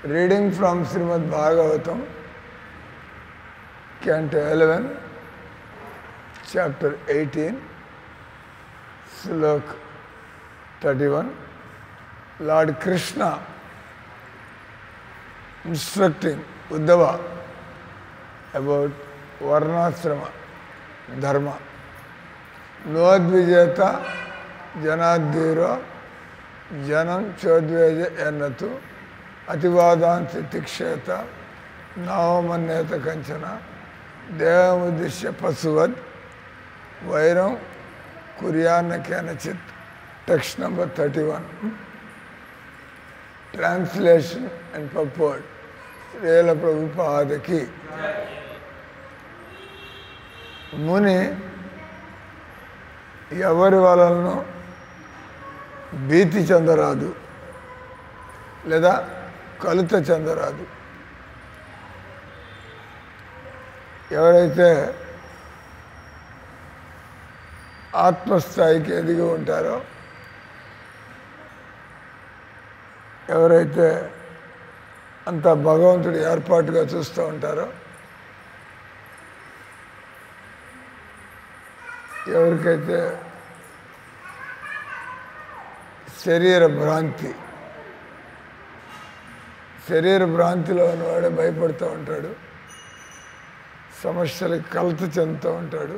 Reading from Srimad Bhagavatam, Canto 11, Chapter 18, Slok 31. Lord Krishna instructing Uddhava about Varnasrama Dharma. Noadvijeta Janadhiro Janam Chodveja Ennatu Ativadanti Tiksheta Navamanyeta Kanchana Devamuddishya Pasuvad Vairam Kuryana Kenachit. Text number 31. Translation and purport. Srila Prabhupada ki. Muni ఎవరి వలనను భీతి చెందరాదు లేదా కలుత చెందరాదు. ఎవరైతే ఆత్మస్థాయికి ఎదిగి ఉంటారో, ఎవరైతే అంత భగవంతుడి ఏర్పాటుగా చూస్తూ ఉంటారో, ఎవరికైతే శరీర భ్రాంతిలో ఉన్నవాడే భయపడుతూ ఉంటాడు, సమస్యలకు కలత చెందుతూ ఉంటాడు.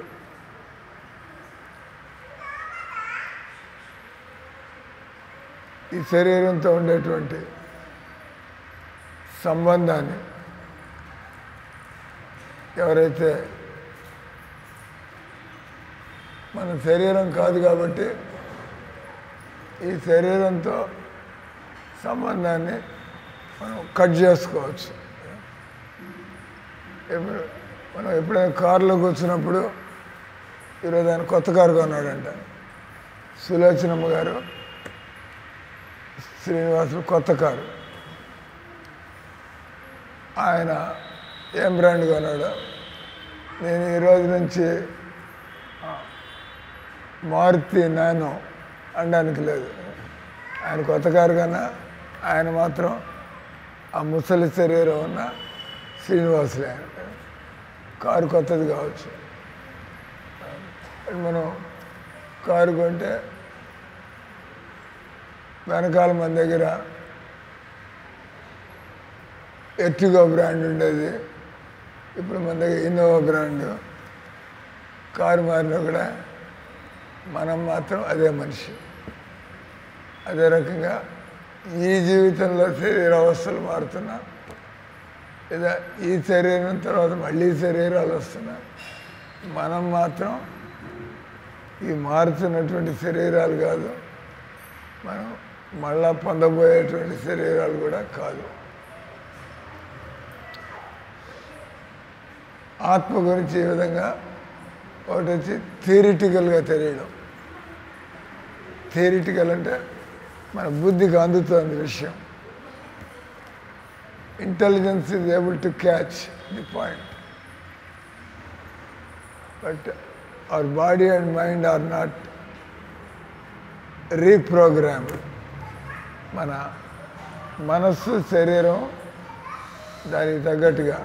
ఈ శరీరంతో ఉండేటువంటి సంబంధాన్ని ఎవరైతే మన శరీరం కాదు కాబట్టి ఈ శరీరంతో సంబంధాన్ని మనం కట్ చేసుకోవచ్చు. మనం ఎప్పుడైనా కారులో కూర్చున్నప్పుడు ఈరోజు ఆయన కొత్త కారు కొన్నాడంట. సులోచనమ్మ గారు శ్రీనివాసులు కొత్త కారు. ఆయన ఏం బ్రాండ్ కొన్నాడు? నేను ఈరోజు నుంచి మారుతి నానో అనడానికి లేదు. ఆయన కొత్త కారు కన్నా ఆయన మాత్రం ఆ ముసలి శరీరం ఉన్న శ్రీనివాసులే. ఆయన కారు కొత్తది కావచ్చు. మనం కారు కొంటే వెనకాల మన దగ్గర ఎర్టిగో బ్రాండ్ ఉండేది, ఇప్పుడు మన దగ్గర ఇన్నోవా బ్రాండ్. కారు మారినా కూడా మనం మాత్రం అదే మనిషి. అదే రకంగా ఈ జీవితంలో శరీర అవస్థలు మారుతున్నా, లేదా ఈ శరీరం తర్వాత మళ్ళీ శరీరాలు వస్తున్నా, మనం మాత్రం ఈ మారుతున్నటువంటి శరీరాలు కాదు, మనం మళ్ళా పొందబోయేటువంటి శరీరాలు కూడా కాదు. ఆత్మ గురించి ఈ విధంగా ఒకటి వచ్చి థియరిటికల్గా తెలియడం. థియరిటికల్ అంటే మన బుద్ధికి అందుతుంది విషయం. Intelligence is able to catch the point, but our body and mind are not reprogrammed. మన మనస్సు శరీరం దానికి తగ్గట్టుగా.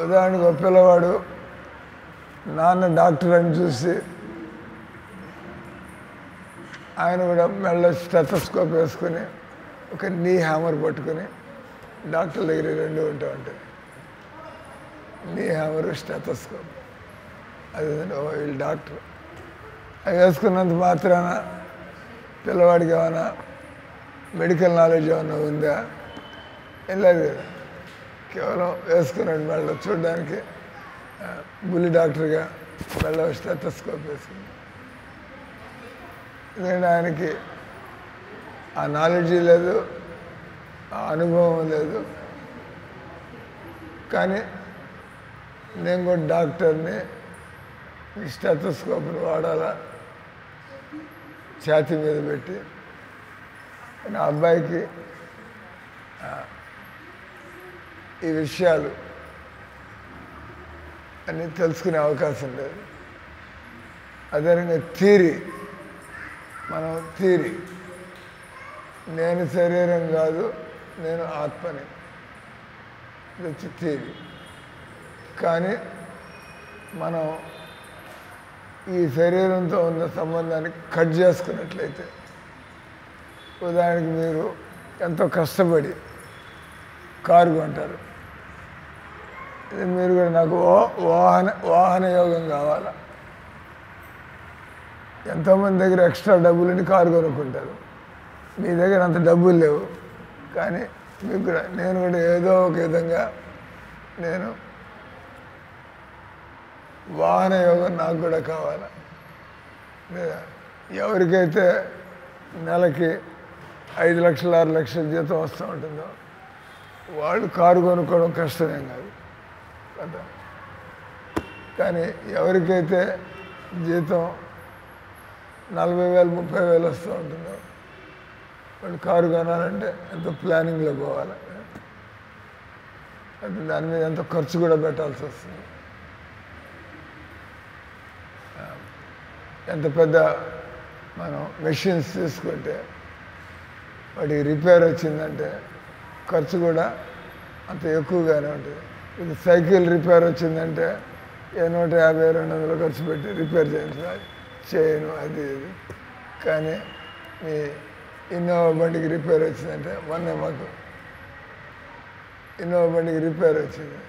ఉదాహరణకు ఒక పిల్లవాడు నాన్న డాక్టర్ అని చూసి ఆయన కూడా మెల్ల స్టెథోస్కోప్ వేసుకొని ఒక నీ హ్యామర్ పట్టుకొని డాక్టర్ దగ్గర రెండు ఉంటా ఉంటాయి. నీ హ్యామర్ స్టెథోస్కోప్ అది వీళ్ళు డాక్టర్. అవి వేసుకున్నంత మాత్రాన పిల్లవాడికి ఏమైనా మెడికల్ నాలెడ్జ్ ఏమైనా ఉందా? ఏం లేదు కదా. కేవలం వేసుకున్నాడు మెల్ల చూడడానికి బుల్లి డాక్టర్గా మెల్ల స్టెథోస్కోప్ వేసుకుని. ఎందుకంటే ఆయనకి ఆ నాలెడ్జీ లేదు, ఆ అనుభవం లేదు. కానీ నేను కూడా డాక్టర్ని, స్టెథోస్కోప్ని వాడాలా ఛాతీ మీద పెట్టి. నా అబ్బాయికి ఈ విషయాలు అన్నీ తెలుసుకునే అవకాశం లేదు. అదేవిధంగా థియరీ, మనం థియరీ నేను శరీరం కాదు, నేను ఆత్మని. ఇది వచ్చి థియరీ. కానీ మనం ఈ శరీరంతో ఉన్న సంబంధాన్ని కట్ చేసుకున్నట్లయితే, ఉదాహరణకి మీరు ఎంతో కష్టపడి కారు కొంటారు. మీరు కూడా నాకు వాహన యోగం కావాలా. ఎంతోమంది దగ్గర ఎక్స్ట్రా డబ్బులని కారు కొనుక్కుంటారు. మీ దగ్గర అంత డబ్బులు లేవు, కానీ మీకు కూడా నేను కూడా ఏదో ఒక విధంగా నేను వాహన యోగం నాకు కూడా కావాలి. ఎవరికైతే నెలకి 5 లక్షలు 6 లక్షల జీతం వస్తూ ఉంటుందో వాళ్ళు కారు కొనుక్కోవడం కష్టమేం కాదు కదా. కానీ ఎవరికైతే జీతం 40,000 30,000 వస్తూ ఉంటుందో వాళ్ళు కారు కొనాలంటే ఎంతో ప్లానింగ్లో పోవాలి. అంటే దాని మీద ఎంతో ఖర్చు కూడా పెట్టాల్సి వస్తుంది. ఎంత పెద్ద మనం మెషిన్స్ తీసుకుంటే వాటికి రిపేర్ వచ్చిందంటే ఖర్చు కూడా అంత ఎక్కువగానే ఉంటుంది. ఇది సైకిల్ రిపేర్ వచ్చిందంటే 150-200 ఖర్చు పెట్టి రిపేర్ చేయించాలి, చేయను అది ఇది. కానీ మీ ఇన్నోవా బండికి రిపేర్ వచ్చిందంటే, మొన్నే మాకు ఇన్నోవా బండికి రిపేర్ వచ్చింది,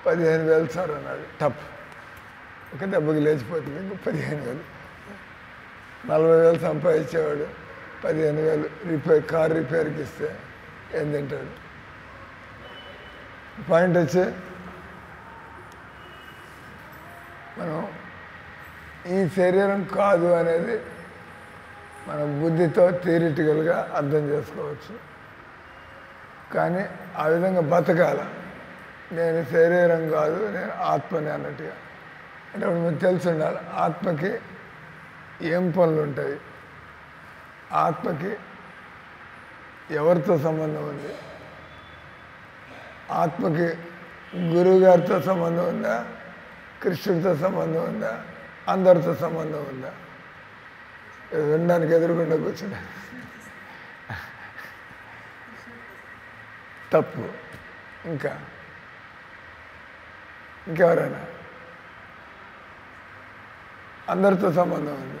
15,000 సార్ అన్నాడు. టప్ ఒక దెబ్బకి లేచిపోతుంది. ఇంకో 15,000. 40,000 సంపాదించేవాడు 15,000 కార్ రిపేర్కి ఇస్తే ఏం తింటాడు? పాయింట్ వచ్చి మనం ఈ శరీరం కాదు అనేది మన బుద్ధితో థియరిటికల్గా అర్థం చేసుకోవచ్చు. కానీ ఆ విధంగా బతకాల. నేను శరీరం కాదు, నేను ఆత్మని అన్నట్టుగా. అంటే అప్పుడు మీకు తెలిసి ఉండాలి ఆత్మకి ఏం పనులు ఉంటాయి, ఆత్మకి ఎవరితో సంబంధం ఉంది, ఆత్మకి గురువుగారితో సంబంధం ఉందా, కృష్ణుడితో సంబంధం ఉందా, అందరితో సంబంధం ఉందా? వినడానికి ఎదురుకుండా కూర్చున్నా తప్పు. ఇంకెవరైనా అందరితో సంబంధం ఉంది.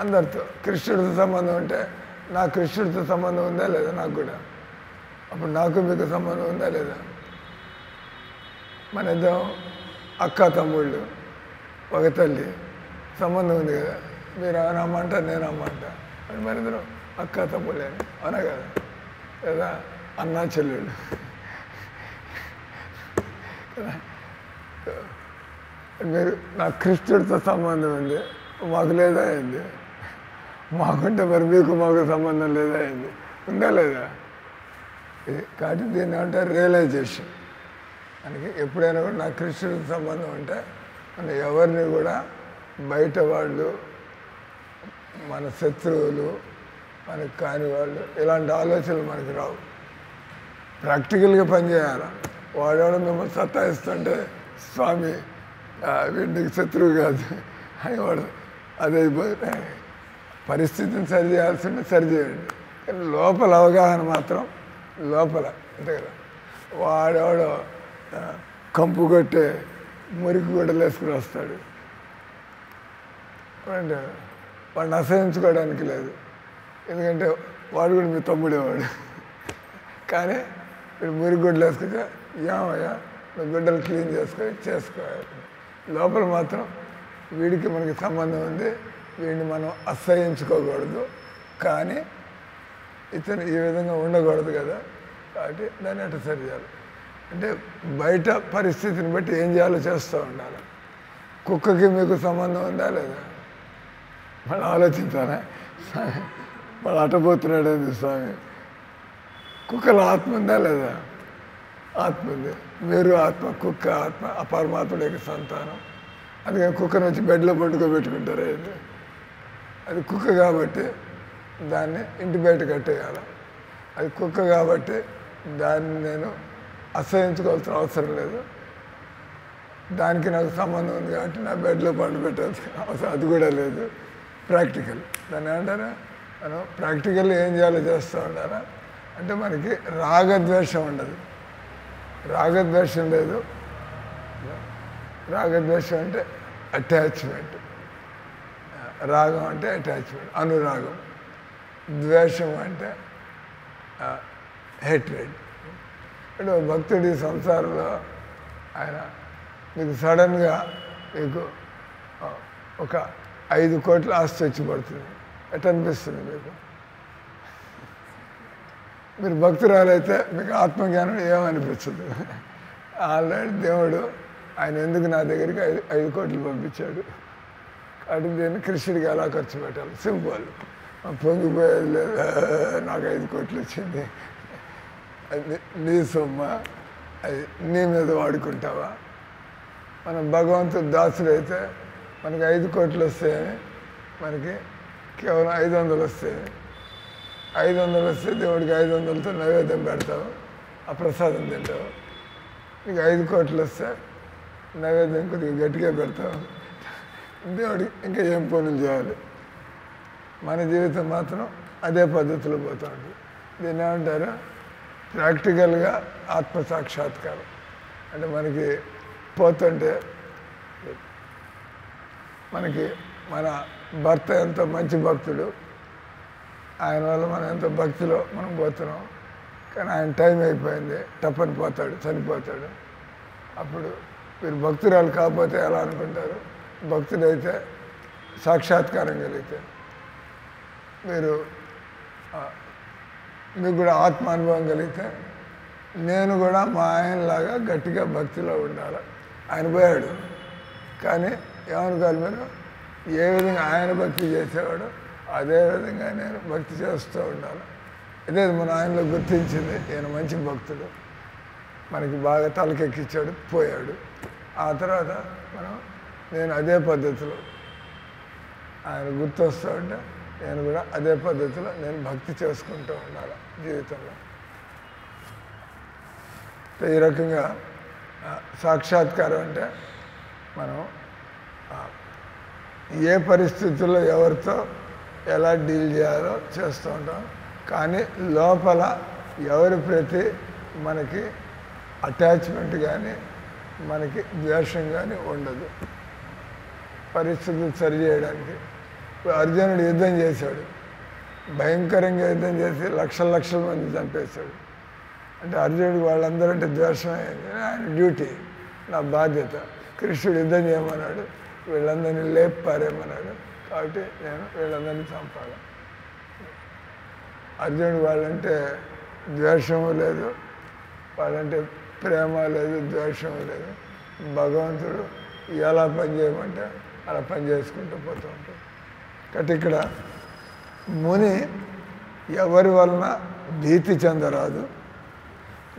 అందరితో కృష్ణుడితో సంబంధం ఉంటే నాకు కృష్ణుడితో సంబంధం ఉందా లేదా? నాకు కూడా. అప్పుడు నాకు మీకు సంబంధం ఉందా లేదా? మన ఇద్దరం అక్క తమ్ముళ్ళు, ఒక తల్లి, సంబంధం ఉంది కదా. మీరు ఆయన అమ్మ అంటారు, నేను అమ్మ అంటా. మన ఇద్దరం అక్క తమ్ముళ్ళే, అవునా కదా? లేదా అన్నా చెల్లెళ్ళు కదా. మీరు నాకు కృష్ణుడితో సంబంధం ఉంది, మాకు లేదా అయింది. మాకుంటే మరి మీకు మాకు సంబంధం లేదా అయింది, ఉందా లేదా? కాబట్టి దీన్ని అంటారు రియలైజేషన్. అందుకే ఎప్పుడైనా కూడా నాకు కృష్ణుడితో సంబంధం ఉంటే మన ఎవరిని కూడా బయట వాళ్ళు, మన శత్రువులు, మనకు కాని వాళ్ళు, ఇలాంటి ఆలోచనలు మనకి రావు. ప్రాక్టికల్గా పనిచేయాలి. వాడేవాడు మిమ్మల్ని సత్తాయిస్తుంటే స్వామి వీడికి శత్రువు కాదు అని వాడు అదే పరిస్థితిని సరి చేయాల్సిందే, సరిచేయండి. కానీ లోపల అవగాహన మాత్రం లోపల అంతే కదా. వాడెవడో కంపు కొట్టే మురికి గుడ్డలు వేసుకుని వస్తాడు అంటే వాడిని అసహించుకోవడానికి లేదు, ఎందుకంటే వాడు కూడా మీ తమ్ముడేవాడు. కానీ వీడు మురికి గుడ్డలు వేసుకుంటే ఏమయ్యా నువ్వు గుడ్డలు క్లీన్ చేసుకోవాలి. లోపల మాత్రం వీడికి మనకి సంబంధం ఉంది, వీడిని మనం అసహించుకోకూడదు, కానీ ఇతను ఈ విధంగా ఉండకూడదు కదా. కాబట్టి దాన్ని అట్లా సరి చేయాలి. అంటే బయట పరిస్థితిని బట్టి ఏం చేయాలో చేస్తూ ఉండాలి. కుక్కకి మీకు సంబంధం ఉందా లేదా? మళ్ళీ ఆలోచించాలా? మళ్ళీ అట్టబోతున్నాడేంది స్వామి. కుక్కలో ఆత్మ ఉందా లేదా? ఆత్మ ఉంది. మీరు ఆత్మ, కుక్క ఆత్మ, ఆ పరమాత్ముడి యొక్క సంతానం. అందుకని కుక్కను వచ్చి బెడ్లో పట్టుకోబెట్టుకుంటారు. ఏంటి అది కుక్క కాబట్టి దాన్ని ఇంటి బయట కట్టేయాలి. అది కుక్క కాబట్టి దాన్ని నేను అసహించుకోవాల్సిన అవసరం లేదు. దానికి నాకు సంబంధం ఉంది కాబట్టి నా బెడ్లో పండుపెట్టాల్సిన అవసరం అది కూడా లేదు. ప్రాక్టికల్ దాన్ని ఏమంటారా? మనం ప్రాక్టికల్ ఏం చేయాలో చేస్తూ ఉండాలా. అంటే మనకి రాగద్వేషం ఉండదు. రాగద్వేషం లేదు. రాగద్వేషం అంటే అటాచ్మెంట్, రాగం అంటే అటాచ్మెంట్, అనురాగం. ద్వేషం అంటే హేట్రెడ్. అంటే భక్తుడి సంసారంలో ఆయన మీకు సడన్గా మీకు ఒక 5 కోట్ల ఆస్తి వచ్చి పడుతుంది. ఎట్లా అనిపిస్తుంది మీకు? మీరు భక్తురాలైతే మీకు ఆత్మజ్ఞానం ఏమనిపించదు. ఆల్రెడీ దేవుడు ఆయన ఎందుకు నా దగ్గరికి 5 కోట్లు పంపించాడు కాబట్టి దీన్ని కృష్ణుడికి ఎలా ఖర్చు పెట్టాలి? సింపుల్. పొంగిపోయేది లేదు, నాకు 5 కోట్లు వచ్చింది, అది నీ సొమ్మ, అది నీ మీద వాడుకుంటావా? మనం భగవంతుడు దాసుడైతే మనకి 5 కోట్లు వస్తాయని మనకి కేవలం 500 వస్తాయి. 500 వస్తే దేవుడికి 500తో నైవేద్యం పెడతావు, ఆ ప్రసాదం తింటావు. నీకు 5 కోట్లు వస్తే నైవేద్యం కొద్దిగా గట్టిగా పెడతావు, దేవుడికి ఇంకా ఏం పనులు చేయాలి. మన జీవితం మాత్రం అదే పద్ధతిలో పోతూ ఉంటుంది. దీన్ని ఏమంటారు? ప్రాక్టికల్గా ఆత్మసాక్షాత్కారం. అంటే మనకి పోతుంటే మనకి మన భర్త ఎంతో మంచి భక్తుడు, ఆయన వల్ల మనం ఎంతో భక్తిలో మనం పోతున్నాం. కానీ ఆయన టైం అయిపోయింది, టప్పని పోతాడు, చనిపోతాడు. అప్పుడు మీరు భక్తురాలు కాకపోతే ఎలా అనుకుంటారు? భక్తుడైతే సాక్షాత్కారం కలిగితే మీరు మీకు కూడా ఆత్మ అనుభవం కలిగితే నేను కూడా మా ఆయనలాగా గట్టిగా భక్తిలో ఉండాలి. ఆయన పోయాడు కానీ ఏమనుకోవాలి మీరు? ఏ విధంగా ఆయన భక్తి చేసేవాడు అదేవిధంగా నేను భక్తి చేస్తూ ఉండాలి. ఇదే మన ఆయనలో గుర్తించింది. ఈయన మంచి భక్తుడు, మనకి బాగా తలకెక్కించాడు, పోయాడు. ఆ తర్వాత నేను అదే పద్ధతిలో ఆయన గుర్తొస్తూ ఉంటే నేను కూడా అదే పద్ధతిలో నేను భక్తి చేసుకుంటూ ఉండాలి జీవితంలో. ఈ రకంగా సాక్షాత్కారం అంటే మనం ఏ పరిస్థితుల్లో ఎవరితో ఎలా డీల్ చేయాలో చేస్తూ ఉంటాం. కానీ లోపల ఎవరి ప్రతి మనకి అటాచ్మెంట్ కానీ మనకి ద్వేషం కానీ ఉండదు. పరిస్థితులు సరి చేయడానికి అర్జునుడు యుద్ధం చేశాడు, భయంకరంగా యుద్ధం చేసి లక్షల మంది చంపేశాడు. అంటే అర్జునుడికి వాళ్ళందరంటే ద్వేషం అయింది. ఆయన డ్యూటీ, నా బాధ్యత. కృష్ణుడు యుద్ధం చేయమన్నాడు, వీళ్ళందరినీ లేపి పారేయమన్నాడు. కాబట్టి నేను వీళ్ళందరినీ చంపాలి. అర్జునుడు వాళ్ళంటే ద్వేషము లేదు, వాళ్ళంటే ప్రేమ లేదు, ద్వేషము లేదు. భగవంతుడు ఎలా పని చేయమంటే అలా పని చేసుకుంటూ పోతూ ఉంటాడు. కాబట్టి ఇక్కడ ముని ఎవరి వలన భీతి చెందరాదు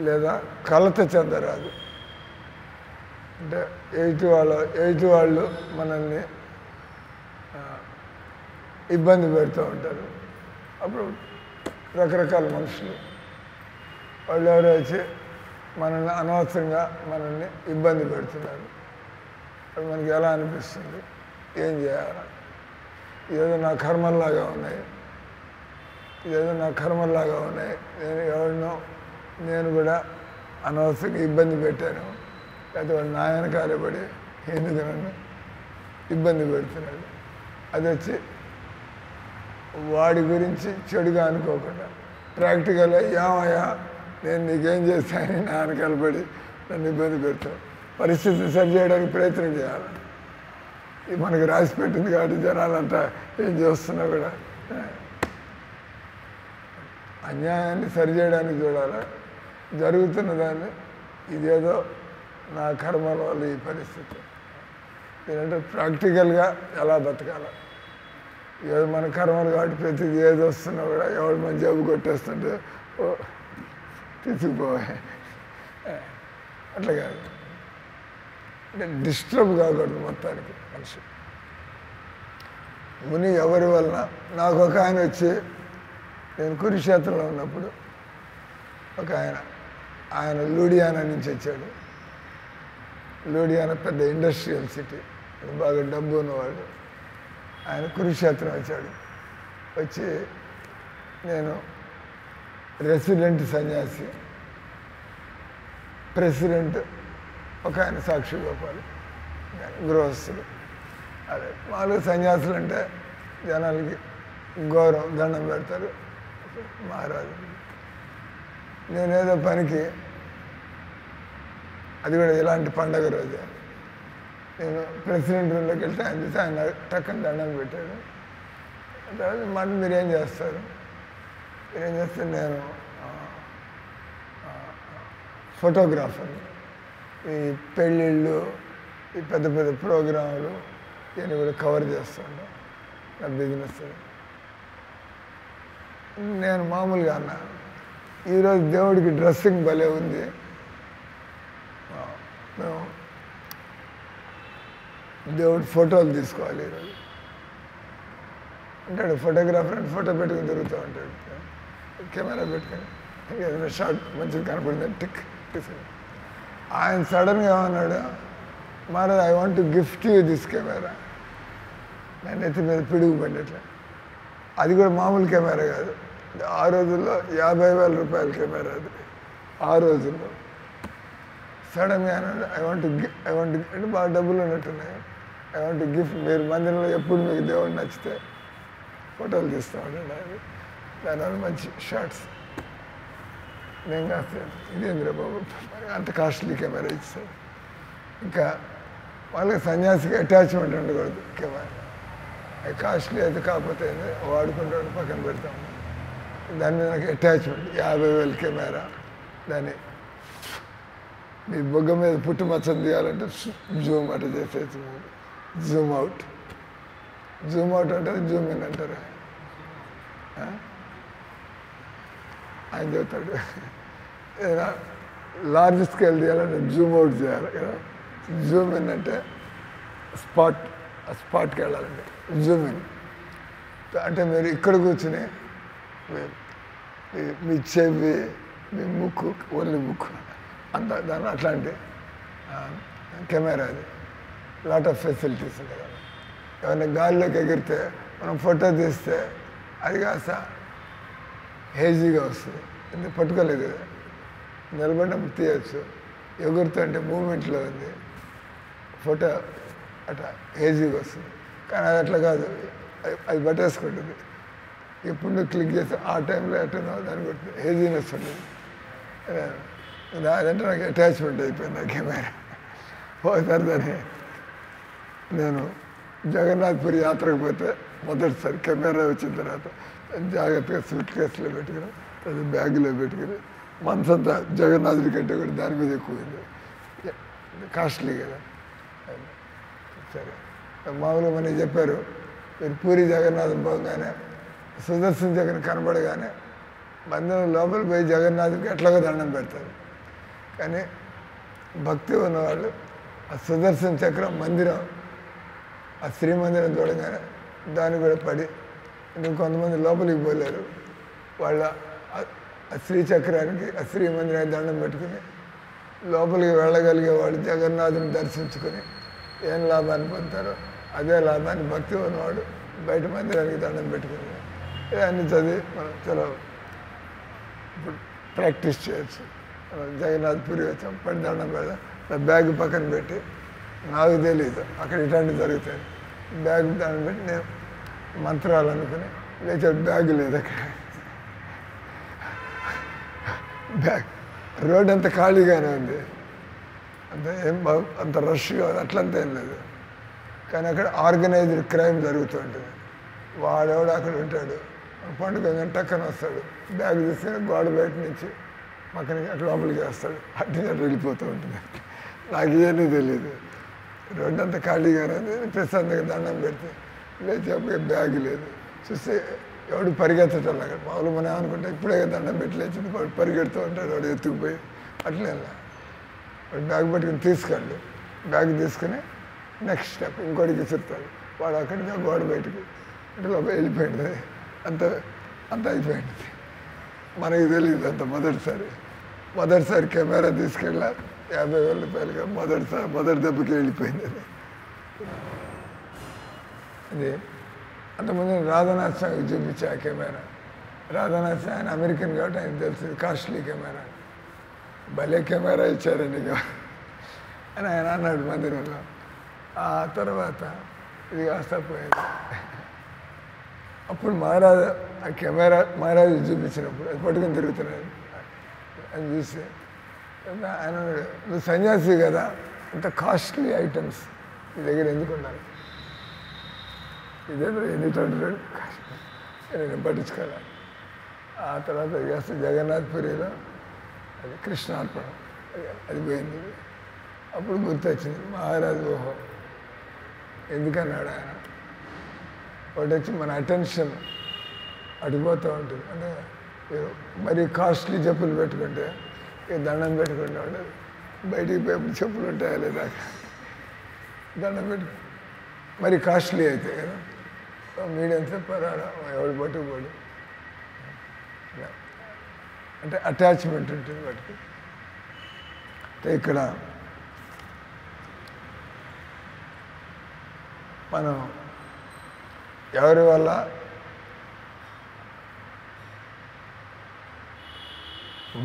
లేదా కలత చెందరాదు. అంటే ఎయిటి వాళ్ళు మనల్ని ఇబ్బంది పెడుతూ ఉంటారు. అప్పుడు రకరకాల మనుషులు వాళ్ళు ఎవరో వచ్చి మనల్ని అనవసరంగా మనల్ని ఇబ్బంది పెడుతున్నారు. అది మనకి ఎలా అనిపిస్తుంది? ఏం చేయాలి? ఇదేదో నా కర్మల్లాగా ఉన్నాయి, నేను ఎవరినో నేను కూడా అనవసరంగా ఇబ్బంది పెట్టాను, లేకపోతే వాడు నా వెనకాలే పడి ఎందుకు నన్ను ఇబ్బంది పెడుతున్నాడు. అది వచ్చి వాడి గురించి చెడుగా అనుకోకుండా ప్రాక్టికల్గా ఏమయ్యా నేను నీకేం చేస్తానని నా వెనకాల పడి నన్ను ఇబ్బంది పెడతాను. పరిస్థితిని సరి చేయడానికి ప్రయత్నం చేయాలి. ఇది మనకు రాసి పెట్టింది కాబట్టి జనాలంతా ఏం చేస్తున్నా కూడా అన్యాయాన్ని సరిచేయడానికి చూడాలి. జరుగుతున్న దాన్ని ఇదేదో నా కర్మల వల్ల ఈ పరిస్థితి, ఏంటంటే ప్రాక్టికల్గా ఎలా బతకాలి. ఏదో మన కర్మలు కాబట్టి ప్రతిది ఏది వస్తున్నా కూడా ఎవడు మన జబ్బు కొట్టేస్తుంటే ఓ తీసుకుపోవే, అట్లా కాదు. అంటే డిస్టర్బ్ కాకూడదు మొత్తానికి మనిషి. ముని ఎవరి వలన నాకు ఒక ఆయన వచ్చి, నేను కురుక్షేత్రంలో ఉన్నప్పుడు ఒక ఆయన లూడియానా నుంచి వచ్చాడు. లూడియానా పెద్ద ఇండస్ట్రియల్ సిటీ, బాగా డబ్బు ఉన్నవాడు. ఆయన కురుక్షేత్రం వచ్చాడు. వచ్చి నేను రెసిడెంట్ సన్యాసి, ప్రెసిడెంట్ ఒక ఆయన సాక్షి గోపాల్, గృహస్థులు. అదే మామూలుగా సన్యాసులు అంటే జనాలకి గౌరవం, దండం పెడతారు మహారాజు. నేనేదో పనికి, అది కూడా ఇలాంటి పండగ రోజు, నేను ప్రెసిడెంట్ రూమ్లోకి వెళ్తే ఆయన చూసి ఆయన టక్కన దండం పెట్టాడు. తర్వాత మళ్ళీ మీరేం చేస్తారు? మీరేం చేస్తే నేను ఫోటోగ్రాఫర్, ఈ పెళ్ళిళ్ళు, ఈ పెద్ద పెద్ద ప్రోగ్రాములు ఇవన్నీ కూడా కవర్ చేస్తాను, నా బిజినెస్. నేను మామూలుగా అన్నా, ఈరోజు దేవుడికి డ్రెస్సింగ్ భలే ఉంది, మేము దేవుడి ఫోటోలు తీసుకోవాలి ఈరోజు అంటాడు. ఫోటోగ్రాఫర్ అంటే ఫోటో పెట్టుకుని తిరుగుతూ ఉంటాడు, కెమెరా పెట్టుకొని ఏదైనా షార్ట్ మంచిగా కనపడింది టిక్ తీసాడు. ఆయన సడన్గా ఏమన్నాడు, Maharaj I want to gift you this camera. నేను ఎత్తి మీద పిడుగు పడినట్లే. అది కూడా మామూలు కెమెరా కాదు, ఆ రోజుల్లో 50,000 రూపాయల కెమెరా అది. ఆ రోజుల్లో సడన్గా అన్నాడు, ఐ వాంట్ అంటే బాగా డబ్బులు ఉన్నట్టున్నాయి, ఐ వాంట్ గిఫ్ట్. మీరు మందిరంలో ఎప్పుడు మీకు దేవుడు నచ్చితే ఫోటోలు తీస్తూ ఉండండి, అది దానివల్ల మంచి షార్ట్స్. నేను కాస్త ఇదేంద్ర బాబు అంత కాస్ట్లీ కెమెరా ఇచ్చాడు. ఇంకా వాళ్ళకి సన్యాసికి అటాచ్మెంట్ ఉండకూడదు కెమెరా, అది కాస్ట్లీ అయితే కాకపోతే వాడుకుంటాడు, పక్కన పెడతాం. దాని మీద నాకు అటాచ్మెంట్, 50,000 కెమెరా. దాన్ని మీ బొగ్గ మీద పుట్టు మచ్చని తీయాలంటే జూమ్ అట చేసేసి, జూమ్ అవుట్. జూమ్ అవుట్ అంటారు, జూమ్ ఇన్ అంటారు. ఆయన చెప్తాడు, ఏదైనా లార్జ్ స్కేల్ తీయాలంటే జూమ్ అవుట్ చేయాలి కదా. జూమ్ ఇన్ అంటే స్పాట్కి వెళ్ళాలంటే జూమ్ ఇన్ అంటే మీరు ఇక్కడ కూర్చుని మీ చెవి, మీ ముక్కు, ఓన్లీ ముక్కు అంత దాని అట్లాంటి కెమెరా అది. లాట్ ఆఫ్ ఫెసిలిటీస్ కదా. ఏమైనా గాలిలోకి ఎగిరితే మనం ఫోటో తీస్తే అది కాస్త హేజీగా వస్తుంది, ఎందుకు పట్టుకోలేదు కదా, నిలబడినప్పుడు తీయచ్చు. ఎగురుతుంటే మూమెంట్లో ఉంది, ఫోటో అట్లా హేజీగా వస్తుంది. కానీ అది అట్లా కాదు, అది పట్టేసుకుంటుంది. ఎప్పుడు నువ్వు క్లిక్ చేస్తే ఆ టైంలో ఎట్టున్నావు దాన్ని కొడుతుంది, హేజీనెస్ ఉంటుంది. అదంటే నాకు అటాచ్మెంట్ అయిపోయింది ఆ కెమెరా. ఒకసారి దాన్ని నేను జగన్నాథ్పురి యాత్రకు పోతే మొదటిసారి కెమెరా వచ్చిన తర్వాత జాగ్రత్తగా సూట్ కేసులో పెట్టుకుని, అది బ్యాగులో పెట్టుకుని, మనసంతా జగన్నాథుడి కంటే కూడా దాని మీద ఎక్కువైంది, కాస్ట్లీ కదా. సరే మామూలుగా మనకి చెప్పారు, మీరు పూరి జగన్నాథం పోగానే సుదర్శన చక్రం కనబడగానే మందిరం లోపల పోయి జగన్నాథుడికి ఎట్లాగో దండం పెడతారు. కానీ భక్తి ఉన్నవాళ్ళు ఆ సుదర్శన చక్రం మందిరం, ఆ శ్రీమందిరం చూడగానే దాన్ని కూడా పడి, కొంతమంది లోపలికి పోలేరు, వాళ్ళ ఆ శ్రీచక్రానికి, ఆ శ్రీమందిరానికి దండం పెట్టుకుని లోపలికి వెళ్ళగలిగే వాళ్ళు జగన్నాథుని దర్శించుకొని ఏం లాభాన్ని పొందుతారో అదే లాభాన్ని భక్తి ఉన్నవాడు బయట మందిరానికి దండం పెట్టుకుని అన్ని చదివి మనం చాలా ఇప్పుడు ప్రాక్టీస్ చేయొచ్చు. జగన్నాథ్పురి వచ్చాం, పడి దండం పెడదాం, నా బ్యాగ్ పక్కన పెట్టి, నాకు తెలీదు అక్కడ ఇట్లాంటివి జరుగుతాయి, బ్యాగ్ దండం పెట్టి నేను మంత్రాలు అనుకుని లేచే బ్యాగ్ లేదు అక్కడ. బ్యాగ్ రోడ్ అంతా ఖాళీగానే ఉంది, అంత ఏం అంత రష్గా అట్లంతా ఏం లేదు. కానీ అక్కడ ఆర్గనైజ్డ్ క్రైమ్ జరుగుతూ ఉంటుంది. వాడెవడు అక్కడ ఉంటాడు, పండుగ టక్కన వస్తాడు, బ్యాగ్ తీసుకొని గోడ బయట నుంచి పక్కన అక్కడ లోపలికి వేస్తాడు, అటు వెళ్ళిపోతూ ఉంటుంది. నాకు ఇవన్నీ తెలియదు. రోడ్డు అంతా ఖాళీగానే ఉంది, ప్రశాంతంగా దండం పెడితే లేచి బ్యాగ్ లేదు. చూస్తే ఎవడు పరిగెత్తటం అక్కడ. మామూలు మనం ఏమనుకుంటే ఇప్పుడే దండం పెట్టి లేచింది, వాడు పరిగెడుతూ ఉంటాడు, వాడు ఎత్తుకుపోయి అట్లే వాడు బ్యాగ్ పట్టుకుని తీసుకెళ్ళు, బ్యాగ్ తీసుకుని నెక్స్ట్ స్టెప్ ఇంకోటికి విసురుతాడు, వాడు అక్కడికి గోడ బయటికి అంటే లోపల వెళ్ళిపోయింది. అంత అయిపోయింది. మనకి తెలియదు అంత. మొదటిసారి కెమెరా తీసుకెళ్ళా 50,000 రూపాయలుగా మొదటి దెబ్బకి వెళ్ళిపోయింది అది. అది అంతకుముందు రాధానాథ్ స్వామికి చూపించా కెమెరా, రాధానాథ్ ఆయన అమెరికన్ కాబట్టి ఆయన తెలుసు కాస్ట్లీ కెమెరా, భలే కెమెరా ఇచ్చారండి ఇక అని ఆయన అన్నాడు మందిరంలో. ఆ తర్వాత ఇది కాస్త పోయింది. అప్పుడు మహారాజు ఆ కెమెరా మహారాజు చూపించినప్పుడు అది పట్టుకొని తిరుగుతున్నాడు అని చూసి ఆయన అన్నాడు, నువ్వు సన్యాసి కదా, ఇంత కాస్ట్లీ ఐటమ్స్ నీ దగ్గర ఎందుకు ఉండాలి, ఇదే ఎన్ని ట్వంటీ నేను పట్టించుకోవాలి. ఆ తర్వాత కాస్త జగన్నాథ్పురిలో అది కృష్ణార్పణం అది పోయింది. అప్పుడు గుర్తొచ్చింది మహారాజు, ఓహో ఎందుకన్నాడు ఆయన. ఒకటి వచ్చి మన అటెన్షన్ అటుపోతూ ఉంటుంది. అంటే మరి కాస్ట్లీ చెప్పులు పెట్టుకుంటే ఇక దండం పెట్టుకుంటా ఉండదు, బయటికి పోయేప్పుడు చెప్పులు ఉంటాయా లేదా దండం పెట్టుకు, మరి కాస్ట్లీ అయితే కదా మీడియం చెప్పారా ఎవడు పట్టుకుపోడు, అంటే అటాచ్మెంట్ ఉంటుంది వాటికి. ఇక్కడ మనం ఎవరి వల్ల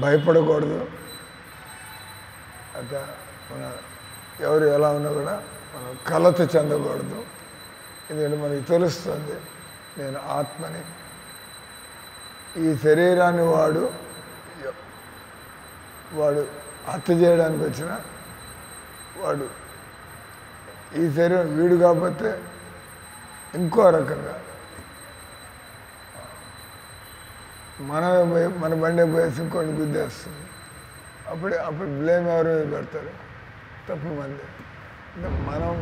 భయపడకూడదు, అట్లా మన ఎవరు ఎలా ఉన్నా కూడా మనం కలత చెందకూడదు. ఎందుకంటే మనకి తెలుస్తుంది నేను ఆత్మని, ఈ శరీరాన్ని వాడు హత్య చేయడానికి వచ్చిన వాడు ఈ శరీరం వీడు కాకపోతే ఇంకో రకంగా మనమే పోయి మన బండే పోయేసి ఇంకోటి గుద్దేస్తుంది. అప్పుడు బ్లేమ్ ఎవరి మీద పెడతారు, తప్పు మంది. అంటే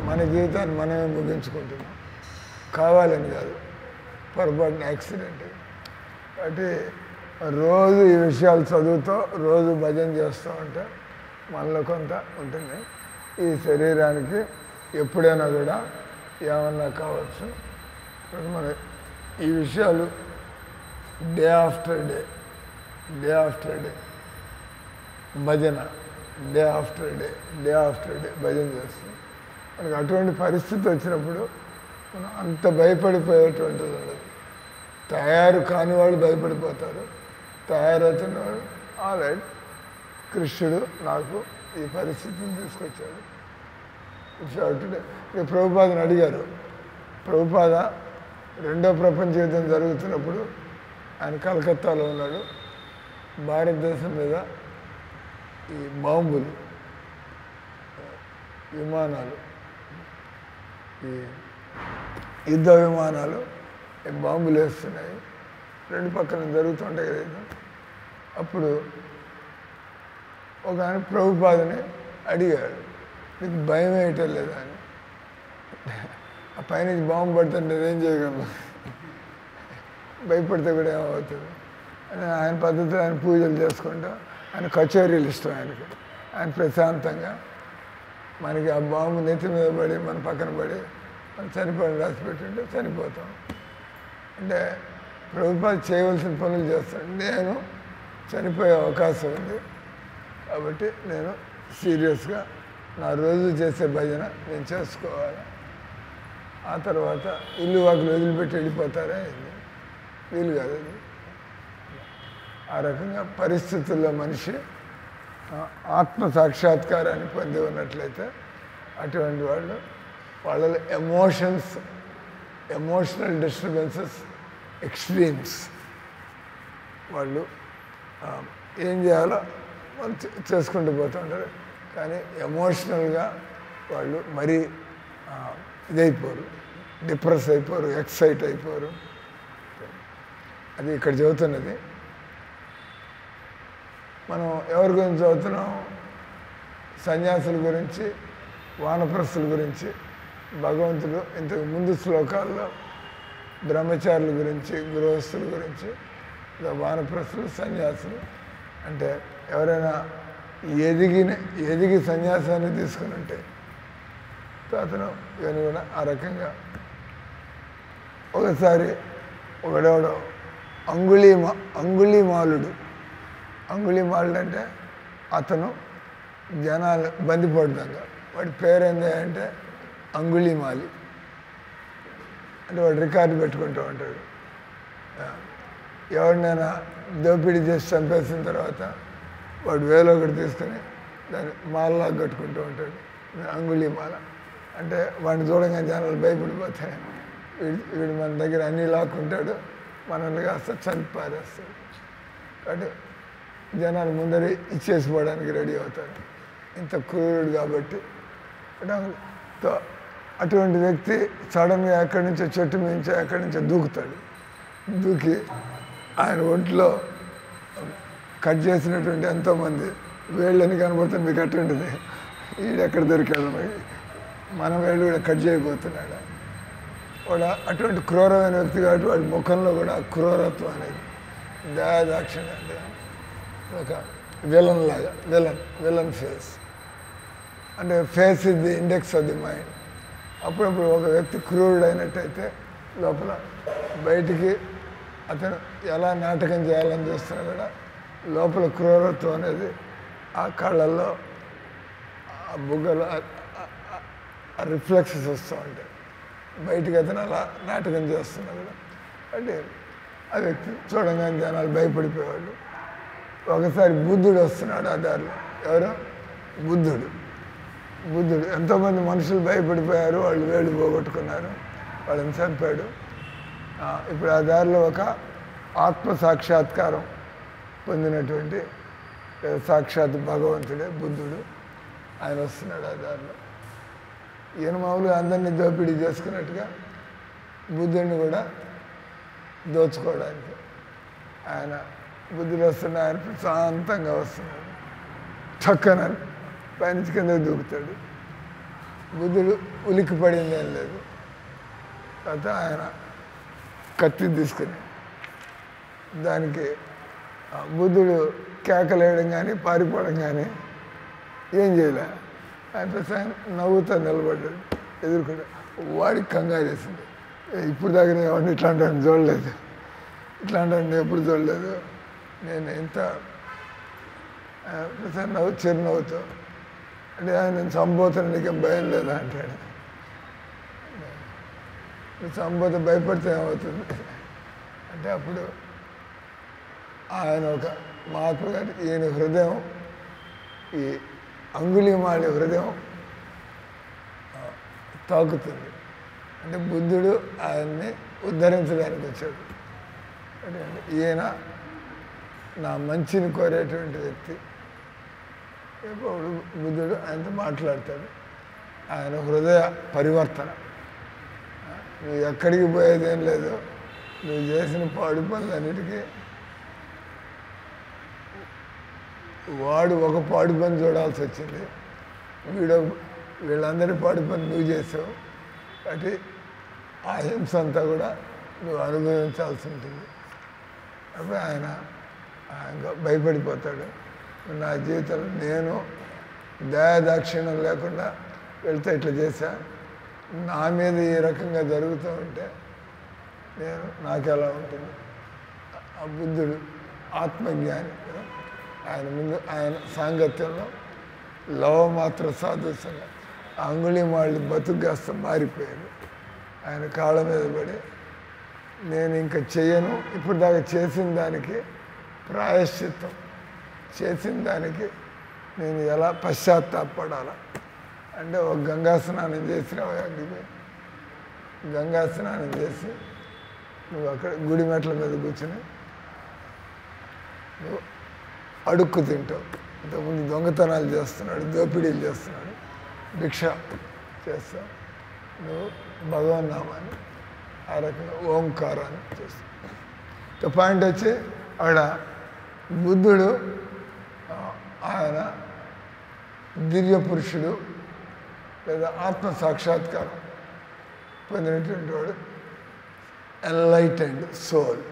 మన జీవితాన్ని మనమే ముగించుకుంటున్నాం, కావాలని కాదు, పొరపాటున యాక్సిడెంట్. కాబట్టి రోజు ఈ విషయాలు చదువుతూ రోజు భజన చేస్తూ ఉంటే మనలో కొంత ఉంటుంది. ఈ శరీరానికి ఎప్పుడైనా కూడా ఏమన్నా కావచ్చు. మన ఈ విషయాలు డే ఆఫ్టర్ డే భజన, డే ఆఫ్టర్ డే భజన చేస్తాం. మనకి అటువంటి పరిస్థితి వచ్చినప్పుడు మనం అంత భయపడిపోయేటువంటిది ఉండదు. తయారు కాని వాళ్ళు భయపడిపోతారు, తయారవుతున్న వాళ్ళు ఆల్రైట్ కృష్ణుడు నాకు ఈ పరిస్థితిని తీసుకొచ్చాడు. ఇక ప్రభుపాదని అడిగారు. ప్రభుపాద రెండో ప్రపంచ యుద్ధం జరుగుతున్నప్పుడు ఆయన కలకత్తాలో ఉన్నాడు. భారతదేశం మీద ఈ బాంబులు, విమానాలు, ఈ యుద్ధ విమానాలు బాంబులు వేస్తున్నాయి, రెండు పక్కన జరుగుతుంటాయి కదా. అప్పుడు ఒక ఆయన ప్రభుపాదని అడిగాడు, నీకు భయం వేయటం లేదా అని. ఆ పైనుంచి బాంబు పడుతుంటే ఏం చేయగలను, భయపడితే కూడా ఏమవుతుంది అని ఆయన పద్ధతిలో ఆయన పూజలు చేసుకుంటా, ఆయన కచేరీలు ఇష్టం ఆయనకి. ఆయన ప్రశాంతంగా మనకి ఆ బాంబు నెత్తి మీద పడి మన పక్కన పడి మనం చనిపోయి రాసి పెట్టుంటే చనిపోతాం. అంటే ప్రభుపాద చేయవలసిన పనులు చేస్తాను, నేను చనిపోయే అవకాశం ఉంది కాబట్టి నేను సీరియస్గా నా రోజు చేసే భజన నేను చేసుకోవాలి. ఆ తర్వాత ఇల్లు వాకులు వదిలిపెట్టి వెళ్ళిపోతారా, వీలు కాదు. అది ఆ రకంగా పరిస్థితుల్లో మనిషి ఆత్మ సాక్షాత్కారాన్ని పొంది ఉన్నట్లయితే అటువంటి వాళ్ళలో ఎమోషనల్ డిస్టర్బెన్సెస్ ఎక్స్ట్రీమ్స్, వాళ్ళు ఏం చేయాలో వాళ్ళు చేసుకుంటూ పోతుంటారు. కానీ ఎమోషనల్గా వాళ్ళు మరీ ఇదైపోరు, డిప్రెస్ అయిపోరు, ఎక్సైట్ అయిపోరు. అది ఇక్కడ చదువుతున్నది. మనం ఎవరి గురించి చదువుతున్నాం? సన్యాసుల గురించి, వానప్రస్థుల గురించి. భగవంతుడు ఇంతకు ముందు శ్లోకాల్లో బ్రహ్మచారుల గురించి, గృహస్థుల గురించి, వానప్రస్థులు, సన్యాసులు. అంటే ఎవరైనా ఎదిగి సన్యాసాన్ని తీసుకుని ఉంటే అతను ఇవన్నీ కూడా ఆ రకంగా. ఒకసారి ఒకడెవడో అంగుళీమాలుడు అంటే అతను జనాలు బందిపోడుదంగా, వాడి పేరేంది అంటే అంగుళీమాలి. అంటే వాడు రికార్డు పెట్టుకుంటూ ఉంటాడు. ఎవరినైనా దోపిడీ చేసి చంపేసిన తర్వాత వాడు వేలో ఒకటి తీసుకుని దాన్ని మాలలాగా కట్టుకుంటూ ఉంటాడు, అంగుళీ మాల. అంటే వాడిని చూడంగా జనాలు భయపడిపోతాయి. వీడు మన దగ్గర అన్నీ లాక్కుంటాడు, మనల్ని కాస్త చంపి పారేస్తాడు. కాబట్టి జనాలు ముందర ఇచ్చేసిపోవడానికి రెడీ అవుతారు, ఇంత క్రూరుడు కాబట్టి. అటువంటి వ్యక్తి సడన్గా ఎక్కడి నుంచో చెట్టు మించో ఎక్కడి నుంచో దూకుతాడు. దూకి ఆయన ఒంట్లో కట్ చేసినటువంటి ఎంతోమంది వేళ్ళని కనబడుతుంది, మీకు అటువంటిది. ఈడెక్కడ దొరికాడు, మన వేళ్ళు కూడా కట్ చేయబోతున్నాడు. వాడు అటువంటి క్రూరమైన వ్యక్తి కాబట్టి వాడి ముఖంలో కూడా క్రూరత్వం అనేది, దయాదాక్షిణ్యం అంటే ఒక విలన్ లాగా, విలన్ ఫేస్. అంటే face is the index of the mind. అప్పుడప్పుడు ఒక వ్యక్తి క్రూరుడైనట్టయితే లోపల బయటికి అతను ఎలా నాటకం చేయాలని చూస్తున్నా కూడా లోపల క్రూరత్వం అనేది ఆ కళ్ళల్లో, ఆ బుగ్గలు, ఆ రిఫ్లెక్సెస్ వస్తూ ఉంటాయి. బయటికి అతను అలా నాటకం చేస్తున్నా కూడా అంటే ఆ వ్యక్తి చూడంగానే జనాలు భయపడిపోయేవాళ్ళు. ఒకసారి బుద్ధుడు వస్తున్నాడు ఆ దారిలో. ఎవరు? బుద్ధుడు. ఎంతోమంది మనుషులు భయపడిపోయారు, వాళ్ళు వేళ్ళు పోగొట్టుకున్నారు, వాళ్ళని చంపాడు. ఇప్పుడు ఆ దారిలో ఒక ఆత్మ సాక్షాత్కారం పొందినటువంటి సాక్షాత్ భగవంతుడే బుద్ధుడు, ఆయన వస్తున్నాడు ఆ దారిలో. ఈయన మామూలుగా అందరినీ దోపిడీ చేసుకున్నట్టుగా బుద్ధుడిని కూడా దోచుకోవడానికి ఆయన బుద్ధుడు వస్తున్న ఆయన ప్రశాంతంగా వస్తున్నాడు. చక్కన పైనుంచి కిందకి దూకుతాడు. బుద్ధుడు ఉలిక్కి పడింది ఏం లేదు. తర్వాత ఆయన కత్తి తీసుకుని దానికి బుద్ధుడు కేకలేయడం కానీ పారిపోవడం కానీ ఏం చేయలే. ఆయన ప్రస్తుతం నవ్వుతా నిలబడ్డాడు ఎదుర్కొంటే. వాడికి కంగారు వేసింది. ఇప్పుడు దాకా నేను ఎవరిని ఇట్లాంటి చూడలేదు, ఇట్లాంటి ఎప్పుడు చూడలేదు, నేను ఇంత ప్రస్తుతం చిరునవ్వుతో అంటే నేను చంపోతాను, నీకేం భయం లేదా అంటాడు. చంపోతే భయపడితే ఏమవుతుంది అంటే అప్పుడు ఆయన ఒక మహాత్ముడు గారు, ఈయన హృదయం, ఈ అంగుళీమాలి హృదయం తాకుతుంది. అంటే బుద్ధుడు ఆయన్ని ఉద్ధరించడానికి వచ్చాడు. అంటే ఈయన నా మంచిని కోరేటువంటి వ్యక్తి. ఇప్పుడు బుద్ధుడు ఆయనతో మాట్లాడతాడు. ఆయన హృదయ పరివర్తన, నువ్వు ఎక్కడికి పోయేదేం లేదు, నువ్వు చేసిన పాడు పనులన్నిటికీ వాడు ఒక పాడు పని చూడాల్సి వచ్చింది, వీళ్ళందరి పాడు పని నువ్వు చేసావు, కాబట్టి ఆ హింస అంతా కూడా నువ్వు అనుభవించాల్సి ఉంటుంది. అప్పుడు ఆయన భయపడిపోతాడు. నా జీవితంలో నేను దయాదాక్షిణ్యం లేకుండా వెళ్తే ఇట్లా చేశా, నా మీద ఈ రకంగా జరుగుతూ ఉంటే నాకెలా ఉంటుంది. ఆ బుద్ధుడు ఆత్మజ్ఞాని, ఆయన ముందు ఆయన సాంగత్యంలో లవమాత్ర సాదృశ్యంగా అంగుళీమాళ్ళు బతుకుగాస్త మారిపోయారు. ఆయన కాళ్ళ మీద పడి నేను ఇంకా చెయ్యను, ఇప్పుడు దాకా చేసిన దానికి ప్రాయశ్చిత్తం, చేసిన దానికి నేను ఎలా పశ్చాత్తాపడాలా అంటే ఒక గంగా స్నానం చేసి రావాలి. గంగా స్నానం చేసి నువ్వు అక్కడ గుడి మెట్ల మీద కూర్చొని నువ్వు అడుక్కు తింటావు. ఇంతకుముందు దొంగతనాలు చేస్తున్నాడు, దోపిడీలు చేస్తున్నాడు, భిక్ష చేస్తావు. నువ్వు భగవన్నామాన్ని ఆ రకంగా ఓంకారాన్ని చేస్తావు. పాయింట్ వచ్చి అక్కడ బుద్ధుడు ఆయన దివ్య పురుషుడు లేదా ఆత్మ సాక్షాత్కారం పొందినటువంటి వాడు, ఎన్లైటెండ్ సోల్.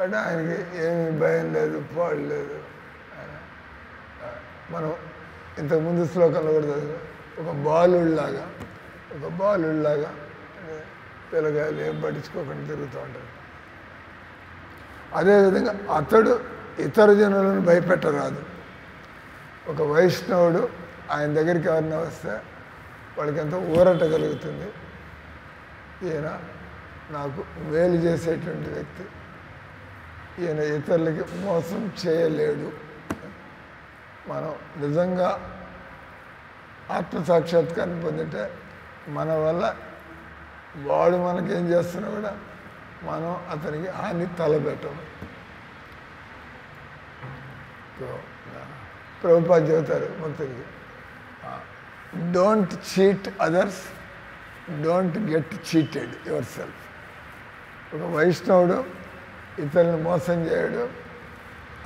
అంటే ఆయనకి ఏమీ భయం లేదు, పాడు లేదు. మనం ఇంతకుముందు శ్లోకంలో కూడా చదివాం, ఒక బాలుడిలాగా పిల్లగాయలు ఏం పట్టించుకోకుండా తిరుగుతూ ఉంటారు. అదేవిధంగా అతడు ఇతర జనులను భయపెట్టరాదు. ఒక వైష్ణవుడు ఆయన దగ్గరికి ఎవరిన వస్తే వాళ్ళకి ఎంతో ఊరట కలుగుతుంది. ఈయన నాకు మేలు చేసేటువంటి వ్యక్తి, ఈయన ఇతరులకి మోసం చేయలేడు. మనం నిజంగా ఆత్మసాక్షాత్కారం పొందితే మన వల్ల వాడు మనకేం చేస్తున్నా కూడా మనం అతనికి హాని తలపెట్టము. ప్రభుపాద చెబుతారు భక్తులకి, don't cheat others, don't get cheated your self. ఒక వైష్ణవుడు ఇతరులను మోసం చేయడు.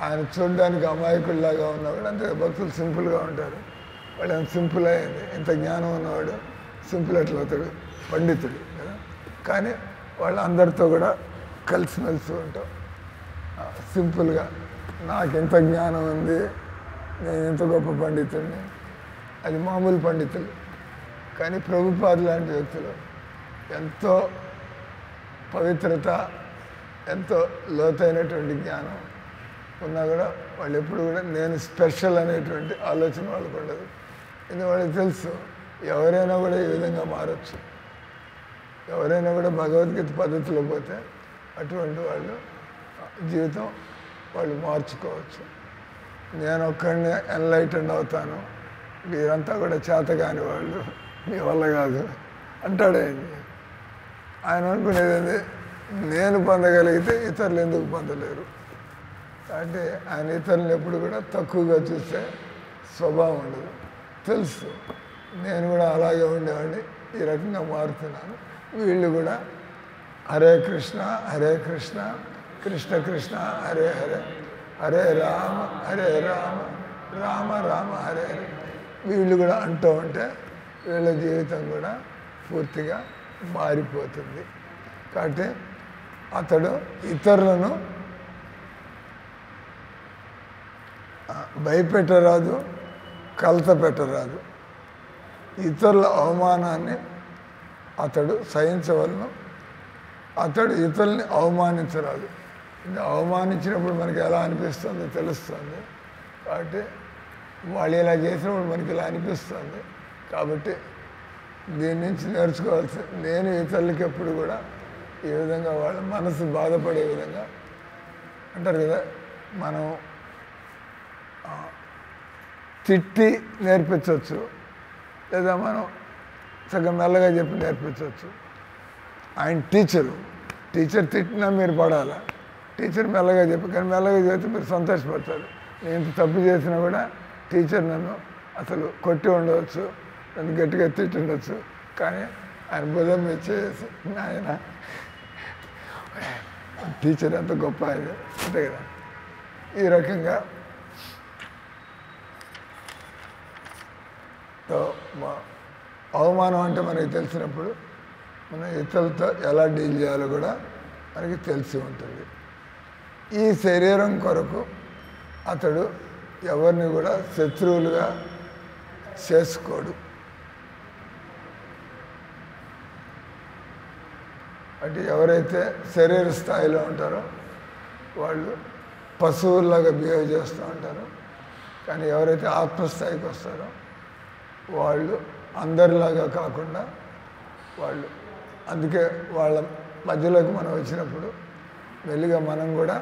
ఆయన చూడడానికి అమాయకుల్లాగా ఉన్నా కూడా అంతే. భక్తులు సింపుల్గా ఉంటారు. వాడు ఎంత సింపుల్ అయింది, ఇంత జ్ఞానం ఉన్నవాడు సింపుల్ ఎట్లా అవుతాడు, పండితుడు కదా. కానీ వాళ్ళు అందరితో కూడా కలిసిమెలిసి ఉంటాం సింపుల్గా. నాకు ఎంత జ్ఞానం ఉంది, నేను ఎంత గొప్ప పండితుడిని, అది మామూలు పండితులు. కానీ ప్రభుపాద లాంటి వ్యక్తులు ఎంతో పవిత్రత, ఎంతో లోతైనటువంటి జ్ఞానం ఉన్నా కూడా వాళ్ళు ఎప్పుడు కూడా నేను స్పెషల్ అనేటువంటి ఆలోచన వాళ్ళకు ఉండదు. ఇది వాళ్ళకి తెలుసు, ఎవరైనా కూడా ఈ విధంగా మారచ్చు. ఎవరైనా కూడా భగవద్గీత పద్ధతిలో పోతే అటువంటి వాళ్ళు జీవితం వాళ్ళు మార్చుకోవచ్చు. నేను ఒక్కడిని ఎన్లైటెండ్ అవుతాను, మీరంతా కూడా చేతగాని వాళ్ళు, మీ వల్ల కాదు అంటాడండి. ఆయన అనుకునేది నేను పొందగలిగితే ఇతరులు ఎందుకు పొందలేరు. అంటే ఆయన ఇతరులను ఎప్పుడు కూడా తక్కువగా చూసే స్వభావం ఉండదు. తెలుసు నేను కూడా అలాగే ఉండేవాడిని, ఈ రకంగా మారుతున్నాను. వీళ్ళు కూడా హరే కృష్ణ హరే కృష్ణ కృష్ణ కృష్ణ హరే హరే, హరే రామ హరే రామ రామ రామ హరే హరే వీళ్ళు కూడా అంటూ ఉంటే వీళ్ళ జీవితం కూడా పూర్తిగా మారిపోతుంది. కాబట్టి అతడు ఇతరులను భయపెట్టరాదు, కలత పెట్టరాదు. ఇతరుల అవమానాన్ని అతడు సహించవలను. అతడు ఇతరుల్ని అవమానించరాదు. అవమానించినప్పుడు మనకి ఎలా అనిపిస్తుందో తెలుస్తుంది. కాబట్టి వాళ్ళు ఇలా చేసినప్పుడు మనకి ఇలా అనిపిస్తుంది. కాబట్టి దీని నుంచి నేర్చుకోవాల్సి, నేను ఇతరులకి ఎప్పుడు కూడా ఈ విధంగా వాళ్ళ మనసు బాధపడే విధంగా అంటారు కదా, మనం తిట్టి నేర్పించవచ్చు, లేదా మనం సగం మెల్లగా చెప్పి నేర్పించవచ్చు. ఆయన టీచర్ తిట్టినా మీరు పడాలా, టీచర్ మెల్లగా చెప్పి, కానీ మెల్లగా చెప్తే మీరు సంతోషపడతారు. నేను ఇంత తప్పు చేసినా కూడా టీచర్ నన్ను అసలు కొట్టి ఉండవచ్చు, నన్ను గట్టిగా తిట్టి ఉండొచ్చు, కానీ ఆయన బుధం ఇచ్చేసి ఆయన టీచర్ ఎంత గొప్ప ఆయన అంతే కదా. ఈ రకంగా అవమానం అంటే మనకి తెలిసినప్పుడు మనం ఇతరులతో ఎలా డీల్ చేయాలో కూడా మనకి తెలిసి ఉంటుంది. ఈ శరీరం కొరకు అతడు ఎవరిని కూడా శత్రువులుగా చేసుకోడు. అంటే ఎవరైతే శరీర స్థాయిలో ఉంటారో వాళ్ళు పశువుల్లాగా బిహేవ్ చేస్తూ ఉంటారు. కానీ ఎవరైతే ఆత్మస్థాయికి వస్తారో వాళ్ళు అందరిలాగా కాకుండా వాళ్ళు, అందుకే వాళ్ళ మధ్యలోకి మనం వచ్చినప్పుడు మెల్లిగా మనం కూడా,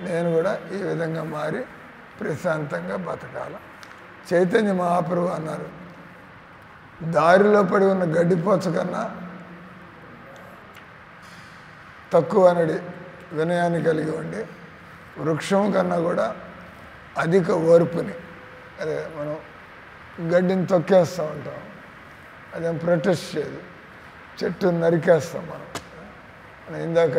నేను కూడా ఈ విధంగా మారి ప్రశాంతంగా బతకాల. చైతన్య మహాప్రభు అన్నారు, దారిలో పడి ఉన్న గడ్డిపోచ కన్నా తక్కువ అనడి వినయాన్ని కలిగి ఉండి, వృక్షం కన్నా కూడా అధిక ఓర్పుని, అదే మనం గడ్డిని తొక్కేస్తూ ఉంటాం, అదేం ప్రొటెస్ట్ చేయదు, చెట్టు నరికేస్తాం మనం ఇందాక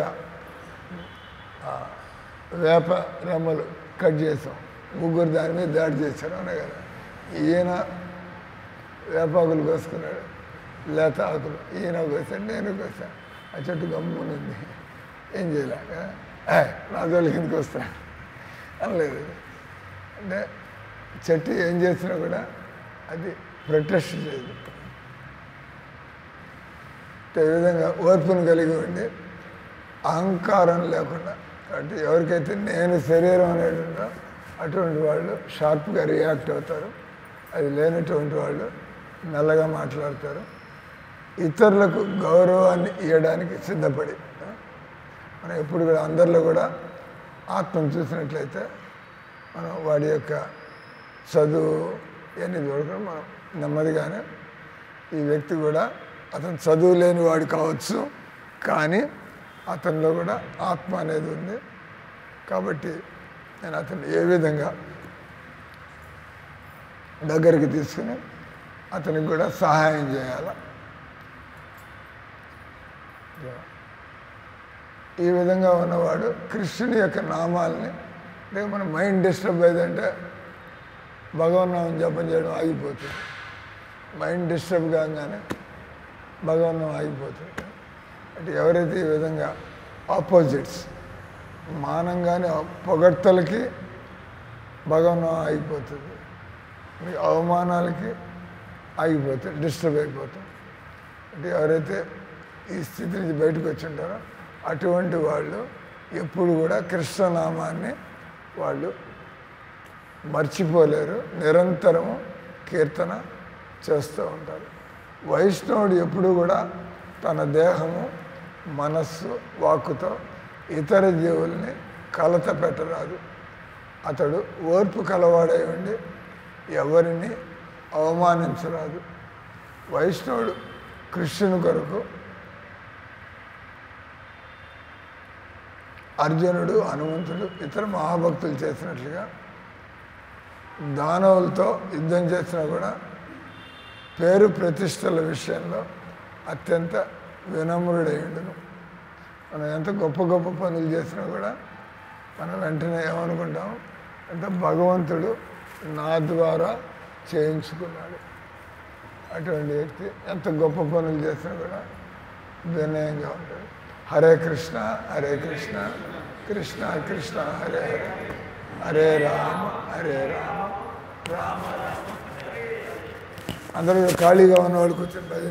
వేప రెమ్మలు కట్ చేసాం, ముగ్గురు దాని మీద దాడి చేశారు అవునా కదా. ఈయన వేపాకులు కోసుకున్నాడు, లేత ఆకులు ఈయన కోసాడు, నేను కోసాను. ఆ చెట్టు గమ్మునుంది, ఏం చేయలేక నా జోలి కిందకి వస్తాను అనలేదు. అంటే చెట్టు ఏం చేసినా కూడా అది ప్రొటెస్ట్ చేయదు. ఈ విధంగా ఓర్పును కలిగి ఉండి అహంకారం లేకుండా, అంటే ఎవరికైతే నేను శరీరం అనేది ఉందో అటువంటి వాళ్ళు షార్ప్గా రియాక్ట్ అవుతారు. అది లేనటువంటి వాళ్ళు మెల్లగా మాట్లాడతారు. ఇతరులకు గౌరవాన్ని ఇవ్వడానికి సిద్ధపడి మనం ఎప్పుడు కూడా అందరిలో కూడా ఆత్మను చూసినట్లయితే మనం వాడి యొక్క చదువు ఇవన్నీ చూడకుండా మనం నెమ్మదిగానే ఈ వ్యక్తి కూడా అతను చదువు లేని వాడు కావచ్చు, కానీ అతనిలో కూడా ఆత్మ అనేది ఉంది. కాబట్టి నేను అతను ఏ విధంగా దగ్గరికి తీసుకుని అతనికి కూడా సహాయం చేయాలి. ఈ విధంగా ఉన్నవాడు కృష్ణుని యొక్క నామాలని అంటే మన మైండ్ డిస్టర్బ్ అయిందంటే భగవన్నామం జపం చేయడం ఆగిపోతుంది. మైండ్ డిస్టర్బ్ కాగానే భగవన్నామం ఆగిపోతుంది. అంటే ఎవరైతే ఈ విధంగా ఆపోజిట్స్ మానంగానే పొగడ్తలకి భగవన్నామం ఆగిపోతుంది, అవమానాలకి ఆగిపోతుంది, డిస్టర్బ్ అయిపోతుంది. అంటే ఎవరైతే ఈ స్థితి నుంచి బయటకు వచ్చి ఉంటారో అటువంటి వాళ్ళు ఎప్పుడు కూడా కృష్ణనామాన్ని వాళ్ళు మర్చిపోలేరు, నిరంతరము కీర్తన చేస్తూ ఉంటారు. వైష్ణవుడు ఎప్పుడు కూడా తన దేహము మనస్సు వాక్కుతో ఇతర జీవుల్ని కలత పెట్టరాదు. అతడు ఓర్పు కలవాడై ఉండి ఎవరిని అవమానించరాదు. వైష్ణవుడు కృష్ణుని కొరకు అర్జునుడు, హనుమంతుడు, ఇతర మహాభక్తులు చేసినట్లుగా దానవులతో యుద్ధం చేసినా కూడా పేరు ప్రతిష్టల విషయంలో అత్యంత వినమ్రుడైండును. మనం ఎంత గొప్ప గొప్ప పనులు చేసినా కూడా మనం వెంటనే ఏమనుకుంటాం అంటే భగవంతుడు నా ద్వారా చేయించుకున్నాడు. అటువంటి వ్యక్తి ఎంత గొప్ప పనులు చేసినా కూడా వినయంగా ఉంటాడు. హరే కృష్ణ హరే కృష్ణ కృష్ణ కృష్ణ హరే హరే హరే రామ హరే రామ రామ రామ. అందరూ ఖాళీగా ఉన్నవాళ్ళు కూర్చొని